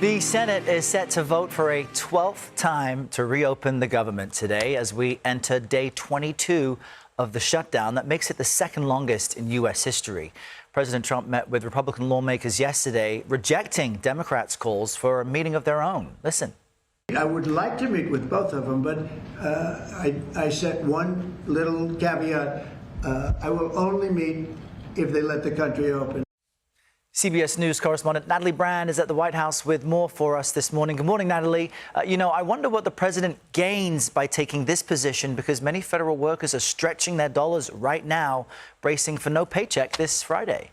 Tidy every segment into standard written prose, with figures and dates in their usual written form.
The Senate is set to vote for a 12th time to reopen the government today as we enter day 22 of the shutdown. That makes it the second longest in U.S. history. President Trump met with Republican lawmakers yesterday, rejecting Democrats' calls for a meeting of their own. Listen. I would like to meet with both of them, but I set one little caveat. I will only meet if they let the country open. CBS News correspondent Natalie Brand is at the White House with more for us this morning. Good morning, Natalie. I wonder what the president gains by taking this position, because many federal workers are stretching their dollars right now, bracing for no paycheck this Friday.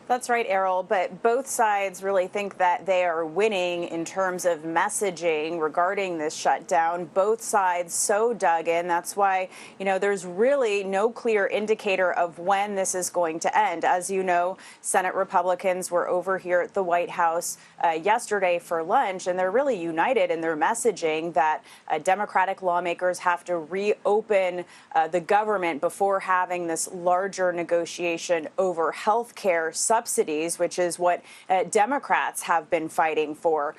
That's right, Errol, but both sides really think that they are winning in terms of messaging regarding this shutdown. Both sides so dug in. That's why, there's really no clear indicator of when this is going to end. As you know, Senate Republicans were over here at the White House yesterday for lunch, and they're really united in their messaging that Democratic lawmakers have to reopen the government before having this larger negotiation over health care subsidies, which is what Democrats have been fighting for.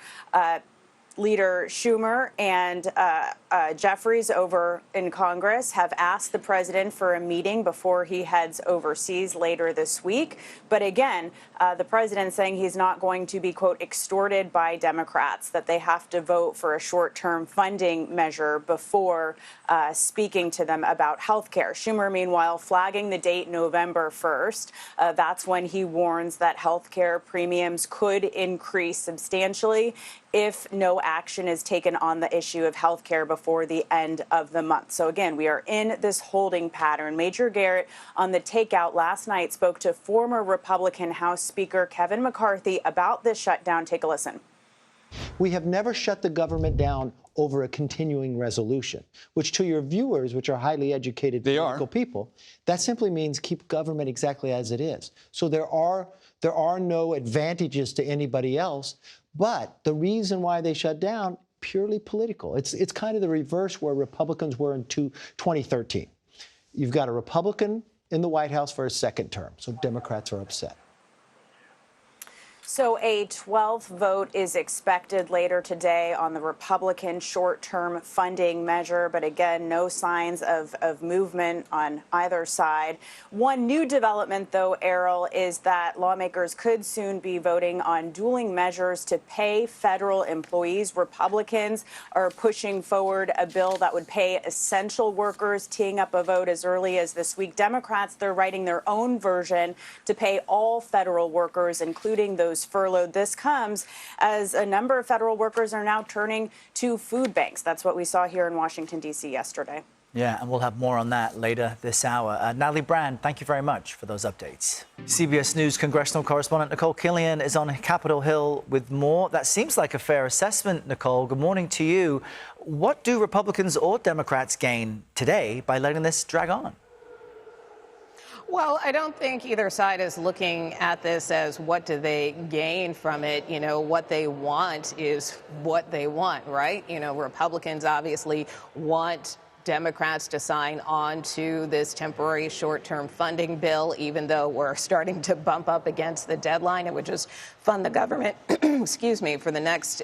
Leader Schumer and Jeffries over in Congress have asked the president for a meeting before he heads overseas later this week. But again, the president saying he's not going to be, quote, extorted by Democrats, that they have to vote for a short-term funding measure before speaking to them about health care. Schumer, meanwhile, flagging the date November 1st. That's when he warns that health care premiums could increase substantially if no action is taken on the issue of health care before the end of the month. So again, we are in this holding pattern. Major Garrett on the takeout last night spoke to former Republican House Speaker Kevin McCarthy about this shutdown. Take a listen. We have never shut the government down over a continuing resolution, which to your viewers, which are highly educated political people, that simply means keep government exactly as it is. So there are no advantages to anybody else, but the reason why they shut down, purely political. It's kind of the reverse where Republicans were in 2013. You've got a Republican in the White House for a second term, so Democrats are upset. So a 12th vote is expected later today on the Republican short-term funding measure. But again, no signs of movement on either side. One new development, though, Errol, is that lawmakers could soon be voting on dueling measures to pay federal employees. Republicans are pushing forward a bill that would pay essential workers, teeing up a vote as early as this week. Democrats, they're writing their own version to pay all federal workers, including those furloughed. This comes as a number of federal workers are now turning to food banks. That's what we saw here in Washington, D.C. yesterday. Yeah, and we'll have more on that later this hour. Natalie Brand, thank you very much for those updates. CBS News congressional correspondent Nicole Killian is on Capitol Hill with more. That seems like a fair assessment, Nicole. Good morning to you. What do Republicans or Democrats gain today by letting this drag on? Well, I don't think either side is looking at this as what do they gain from it. What they want is what they want, right? Republicans obviously want Democrats to sign on to this temporary short-term funding bill, even though we're starting to bump up against the deadline. It would just fund the government, excuse me, for the next,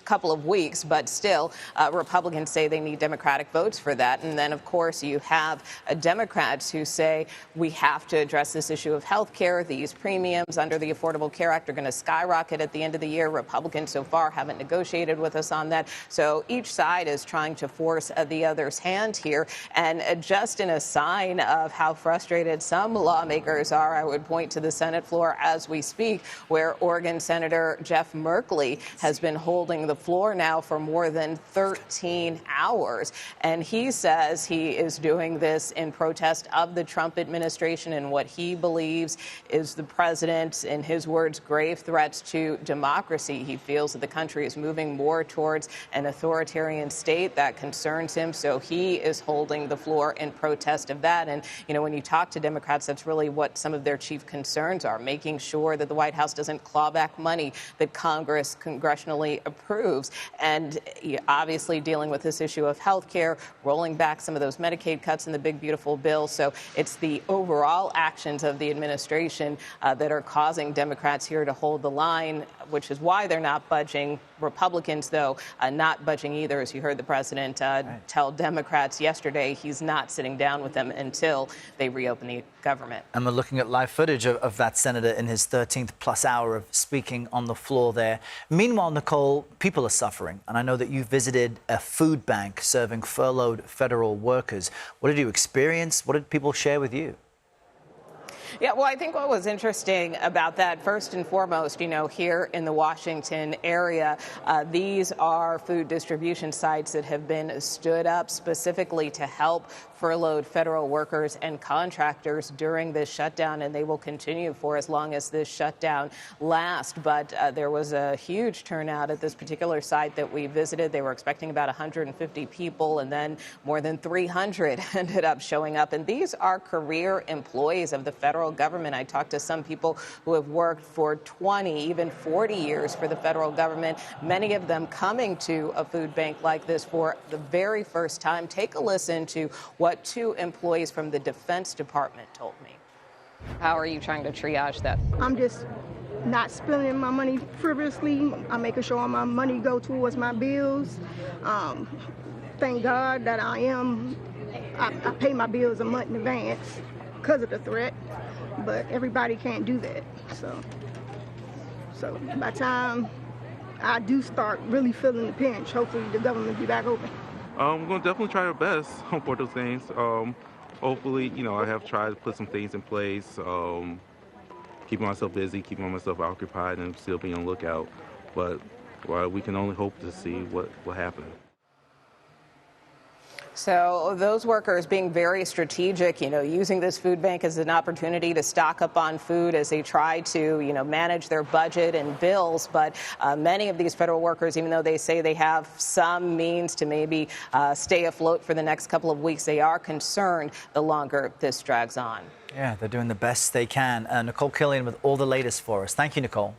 couple of weeks. But still, Republicans say they need Democratic votes for that. And then, of course, you have Democrats who say we have to address this issue of health care. These premiums under the Affordable Care Act are going to skyrocket at the end of the year. Republicans so far haven't negotiated with us on that. So each side is trying to force the other's hand here. And just in a sign of how frustrated some lawmakers are, I would point to the Senate floor as we speak, where Oregon Senator Jeff Merkley has been holding the floor now for more than 13 hours. And he says he is doing this in protest of the Trump administration and what he believes is the president's, in his words, grave threats to democracy. He feels that the country is moving more towards an authoritarian state that concerns him. So he is holding the floor in protest of that. And, when you talk to Democrats, that's really what some of their chief concerns are, making sure that the White House doesn't claw back money that Congress congressionally approves. And obviously dealing with this issue of health care, rolling back some of those Medicaid cuts in the big, beautiful bill. So it's the overall actions of the administration that are causing Democrats here to hold the line, which is why they're not budging. Republicans, though, not budging either. As you heard the president tell Democrats yesterday, he's not sitting down with them until they reopen the government. And we're looking at live footage of that senator in his 13th plus hour of speaking on the floor there. Meanwhile, Nicole, people are suffering. And I know that you visited a food bank serving furloughed federal workers. What did you experience? What did people share with you? Yeah, well, I think what was interesting about that, first and foremost, here in the Washington area, these are food distribution sites that have been stood up specifically to help furloughed federal workers and contractors during this shutdown, and they will continue for as long as this shutdown lasts. But there was a huge turnout at this particular site that we visited. They were expecting about 150 people, and then more than 300 ended up showing up. And these are career employees of the federal government. I talked to some people who have worked for 20, even 40 years for the federal government, many of them coming to a food bank like this for the very first time. Take a listen to what two employees from the Defense Department told me. How are you trying to triage that? I'm just not spending my money frivolously. I'm making sure all my money go towards my bills. Thank God that I pay my bills a month in advance because of the threat, but everybody can't do that. So by the time I do start really feeling the pinch, hopefully the government will be back open. We're going to definitely try our best for those things. Hopefully, I have tried to put some things in place, keeping myself busy, keeping myself occupied, and still being on the lookout. But we can only hope to see what will happen. So those workers being very strategic, using this food bank as an opportunity to stock up on food as they try to, manage their budget and bills. But many of these federal workers, even though they say they have some means to maybe stay afloat for the next couple of weeks, they are concerned the longer this drags on. Yeah, they're doing the best they can. Nicole Killian with all the latest for us. Thank you, Nicole.